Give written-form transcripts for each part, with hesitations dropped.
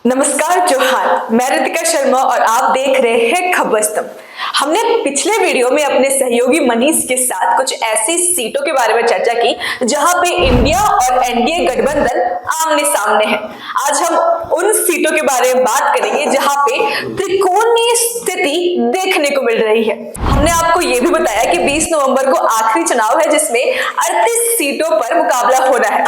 नमस्कार जोहार, मैं रितिका शर्मा और आप देख रहे हैं खबर स्तंभ। हमने पिछले वीडियो में अपने सहयोगी मनीष के साथ कुछ ऐसी सीटों के बारे में चर्चा की जहां पे इंडिया और एनडीए गठबंधन आमने सामने है। आज हम उन सीटों के बारे में बात करेंगे जहां पे त्रिकोणीय स्थिति देखने को मिल रही है। हमने आपको ये भी बताया कि 20 नवंबर को आखिरी चुनाव है जिसमें 38 सीटों पर मुकाबला होना है।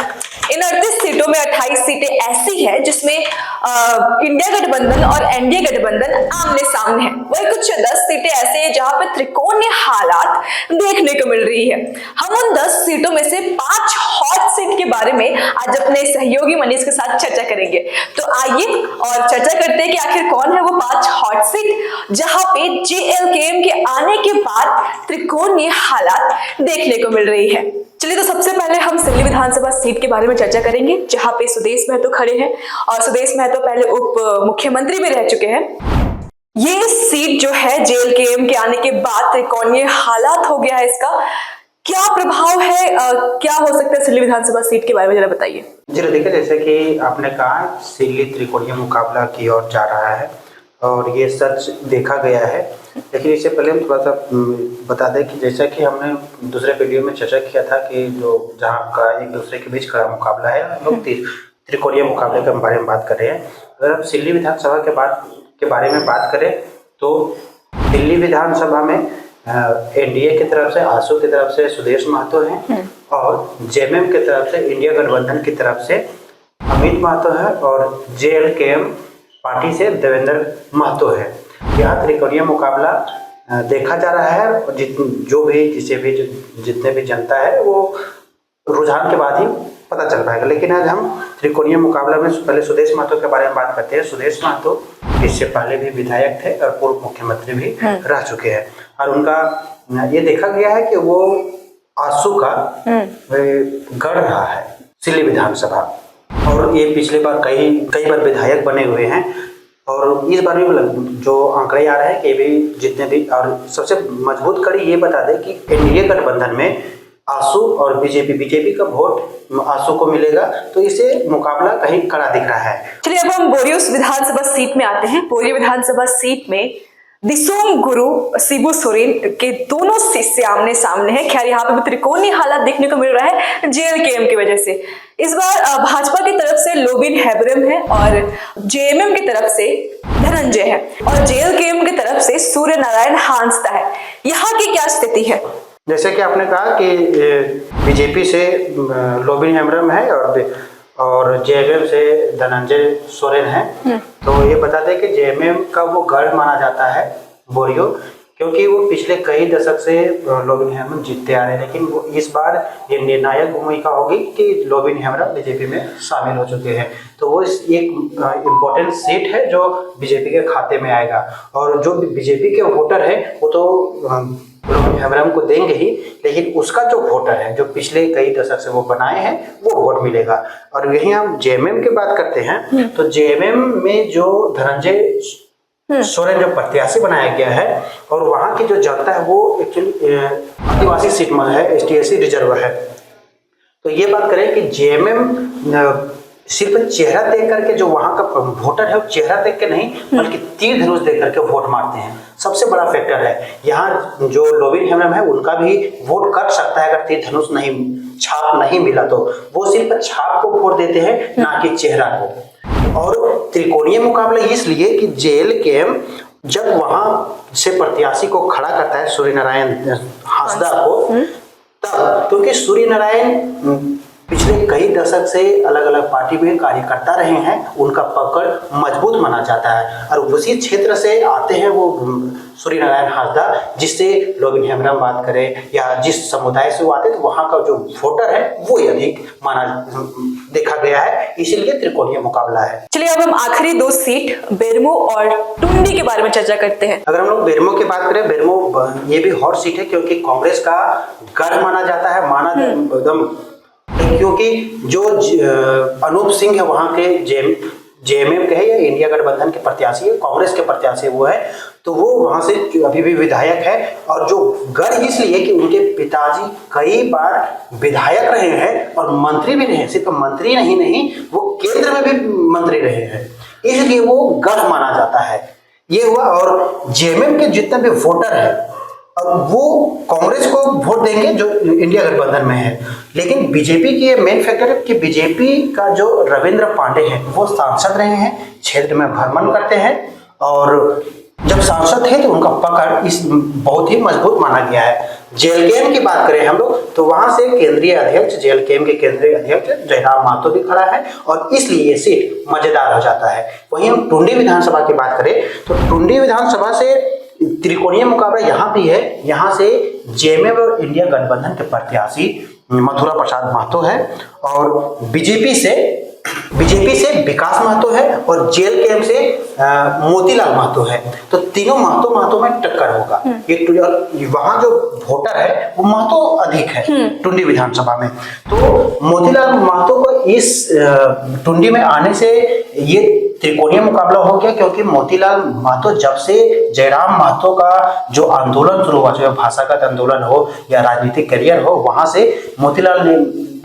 इन 38 सीटों में 28 सीटें ऐसी है जिसमें इंडिया गठबंधन और एनडीए गठबंधन आमने सामने है। वही कुछ 10 सीटें ऐसे हैं जहां पर त्रिकोणीय हालात देखने को मिल रही है। हम उन 10 सीटों में से 5 हॉट सीट के बारे में आज अपने सहयोगी मनीष के साथ चर्चा करेंगे। तो आइए और चर्चा करते हैं कि आखिर कौन है वो 5 हॉट सीट जहां पे जेएलकेएम के आने के बाद त्रिकोणीय हालात देखने को मिल रही है। चलिए, तो सबसे पहले हम सिल्ली विधानसभा सीट के बारे में चर्चा करेंगे जहां पे सुदेश महतो खड़े हैं और सुदेश महतो पहले उप मुख्यमंत्री भी रह चुके हैं। ये सीट जो है जेएलकेएम के आने के बाद त्रिकोणीय हालात हो गया है, इसका क्या प्रभाव है, क्या हो सकता है सिल्ली विधानसभा सीट के बारे में जरा बताइए। जी देखिए, जैसे कि आपने कहा सिल्ली त्रिकोणीय मुकाबला की ओर जा रहा है और ये सच देखा गया है। लेकिन इससे पहले हम थोड़ा सा बता दें कि जैसा कि हमने दूसरे वीडियो में चर्चा किया था कि जो जहां का एक दूसरे के बीच का मुकाबला है, हम लोग त्रिकोणीय मुकाबले के बारे में बात कर रहे हैं। अगर हम सिल्ली विधानसभा के बारे में बात करें तो दिल्ली विधानसभा में एनडीए की तरफ से आसू की तरफ से सुदेश महतो हैं और जेएमएम की तरफ से इंडिया गठबंधन की तरफ से अमित महतो है और जेएलकेएम पार्टी से देवेंद्र महतो है। यहाँ त्रिकोणीय मुकाबला देखा जा रहा है और जितने भी जनता है वो रुझान के बाद ही पता चल पाएगा। लेकिन आज हम त्रिकोणीय मुकाबला में पहले सुदेश महतो के बारे में बात करते हैं। सुदेश महतो इससे पहले भी विधायक थे और पूर्व मुख्यमंत्री भी रह चुके हैं और उनका ये देखा गया है कि वो आसू का गढ़ रहा है सिल्ली विधानसभा और ये पिछले बार कई बार विधायक बने हुए हैं और इस बार भी जो आंकड़े आ रहे हैं कि भी जितने भी और सबसे मजबूत कड़ी ये बता दें कि एनडीए गठबंधन में आसू और बीजेपी का वोट आसू को मिलेगा, तो इसे मुकाबला कहीं कड़ा दिख रहा है। चलिए, अब हम बोरियो विधानसभा सीट में आते हैं। बोरियो विधानसभा सीट में दिसोम गुरु शिबू सोरेन के दोनों से आमने सामने हैं। खैर, यहाँ पे त्रिकोणीय हालात देखने को मिल रहा है जेएलकेएम की वजह से। इस बार भाजपा की तरफ से लोबिन हेब्रम है और जेएमएम की तरफ से धनंजय है और जेएलकेएम की तरफ से सूर्य नारायण हांसदा है। यहाँ की क्या स्थिति है? जैसे कि आपने कहा कि बीजेपी से लोबिन हेम्ब्रम है और जेएमएम से धनंजय सोरेन है। तो ये बता दें कि जेएमएम का वो गढ़ माना जाता है बोरियो, क्योंकि वो पिछले कई दशक से लोबिन हेम्ब्रम जीतते आ रहे हैं। लेकिन वो इस बार ये निर्णायक भूमिका होगी कि लोबिन हेम्ब्रम बीजेपी में शामिल हो चुके हैं, तो वो एक इम्पोर्टेंट सीट है जो बीजेपी के खाते में आएगा और जो बीजेपी के वोटर है वो तो लोबिन हेम्ब्रम को देंगे ही, लेकिन उसका जो वोटर है जो पिछले कई दशक से वो बनाए हैं वो वोट मिलेगा। और यही हम जेएमएम की बात करते हैं तो जेएमएम में जो धनंजय सोरेन जो प्रत्याशी बनाया गया है और वहाँ की जो जनता है वो एक्चुअली आदिवासी सीट में है, एसटी/एससी रिजर्व है। तो ये बात करें कि जेएमएम सिर्फ चेहरा देख करके जो वहाँ का वोटर है वो चेहरा देख के नहीं बल्कि तीर धनुष देख करके वोट मारते हैं। सबसे बड़ा फैक्टर है यहाँ जो लोबिन हेम्ब्रम है उनका भी वोट कट सकता है अगर तीर धनुष छाप नहीं मिला तो वो सिर्फ छाप को वोट देते हैं, ना कि चेहरा को। और त्रिकोणीय मुकाबला इसलिए कि जेएलकेएम जब वहां से प्रत्याशी को खड़ा करता है सूर्य नारायण हांसदा को, तब क्योंकि सूर्य नारायण पिछले कई दशक से अलग अलग पार्टी में कार्यकर्ता रहे हैं, उनका पकड़ मजबूत माना जाता है और उसी क्षेत्र से आते हैं वो सूर्य नारायण हांसदा, जिससे लोबिन हेम्ब्रम बात करें या जिस समुदाय से वो आते हैं तो वहाँ का जो वोटर है वो अधिक माना देखा गया है, इसीलिए त्रिकोणीय मुकाबला है। चलिए, अब हम आखिरी 2 सीट बेरमो और टुंडी के बारे में चर्चा करते हैं। अगर हम लोग बेरमो की बात करें, बेरमो ये भी हॉट सीट है क्योंकि कांग्रेस का गढ़ माना जाता है, एकदम, क्योंकि जो अनूप सिंह है वहाँ के जेएमएम के है या इंडिया गठबंधन के प्रत्याशी है, कांग्रेस के प्रत्याशी वो है, तो वो वहाँ से अभी भी विधायक है। और जो गढ़ इसलिए कि उनके पिताजी कई बार विधायक रहे हैं और मंत्री भी रहे हैं, सिर्फ मंत्री नहीं वो केंद्र में भी मंत्री रहे हैं। इसलिए वो गढ़ माना जाता है। ये हुआ। और जेएमएम के जितने भी वोटर है अब वो कांग्रेस को वोट देंगे जो इंडिया गठबंधन में है। लेकिन बीजेपी की ये मेन फैक्टर है कि बीजेपी का जो रविंद्र पांडे है वो सांसद रहे हैं, क्षेत्र में भ्रमण करते हैं, और जब सांसद थे तो उनका पकड़ इस बहुत ही मजबूत माना गया है। जेएलकेएम की बात करें हम लोग तो वहां से केंद्रीय अध्यक्ष, जेएलकेएम के केंद्रीय अध्यक्ष जयराम महतो भी खड़ा है और इसलिए ये सीट मजेदार हो जाता है। वहीं हम टुंडी विधानसभा की बात करें तो टुंडी विधानसभा से त्रिकोणीय मुकाबला यहाँ भी है। यहाँ से जेएमएम और इंडिया गठबंधन के प्रत्याशी मथुरा प्रसाद महतो है और बीजेपी से विकास महतो है और जेएलकेएम से मोतीलाल महतो है। तो तीनों महतो में टक्कर होगा। ये वहां जो वोटर है वो महतो अधिक है टुंडी विधानसभा में। तो मोतीलाल महतो को इस टुंडी में आने से ये त्रिकोणीय मुकाबला हो गया, क्योंकि मोतीलाल महतो जब से जयराम महतो का जो आंदोलन शुरू हुआ, चाहे भाषागत आंदोलन हो या राजनीतिक करियर हो, वहां से मोतीलाल ने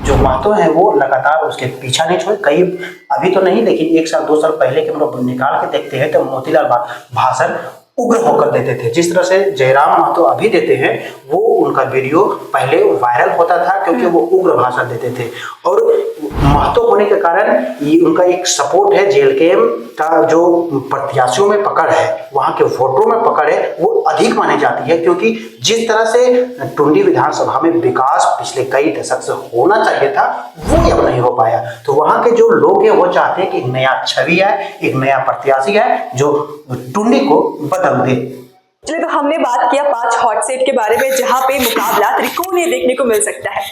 जो महतो है वो लगातार उसके पीछा नहीं छोड़े। कई अभी तो नहीं, लेकिन 1 साल 2 साल पहले के हम लोग निकाल के देखते हैं तो मोतीलाल भाषण उग्र होकर देते थे। जिस तरह से जयराम महतो अभी देते हैं वो उनका वीडियो पहले वायरल होता था क्योंकि वो उग्र भाषण देते थे। और महतो होने के कारण ये उनका एक सपोर्ट है। जेएलकेएम का जो प्रत्याशियों में पकड़ है, वहां के वोटरों में पकड़ है, वो अधिक मानी जाती है, क्योंकि जिस तरह से टुंडी विधानसभा में विकास पिछले कई दशक से होना चाहिए था वो अब नहीं हो पाया। तो वहां के जो लोग हैं वो चाहते हैं कि एक नया छवि है, एक नया प्रत्याशी है जो टुंडी को बदल दे। चलिए, तो हमने बात किया 5 हॉट सीट के बारे में जहां पे मुकाबला त्रिकोणीय देखने को मिल सकता है।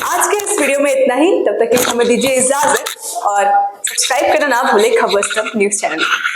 आज के इस वीडियो में इतना ही। तब तक के हमें दीजिए इजाजत और सब्सक्राइब करना ना भूलें खबरस्तंभ न्यूज चैनल।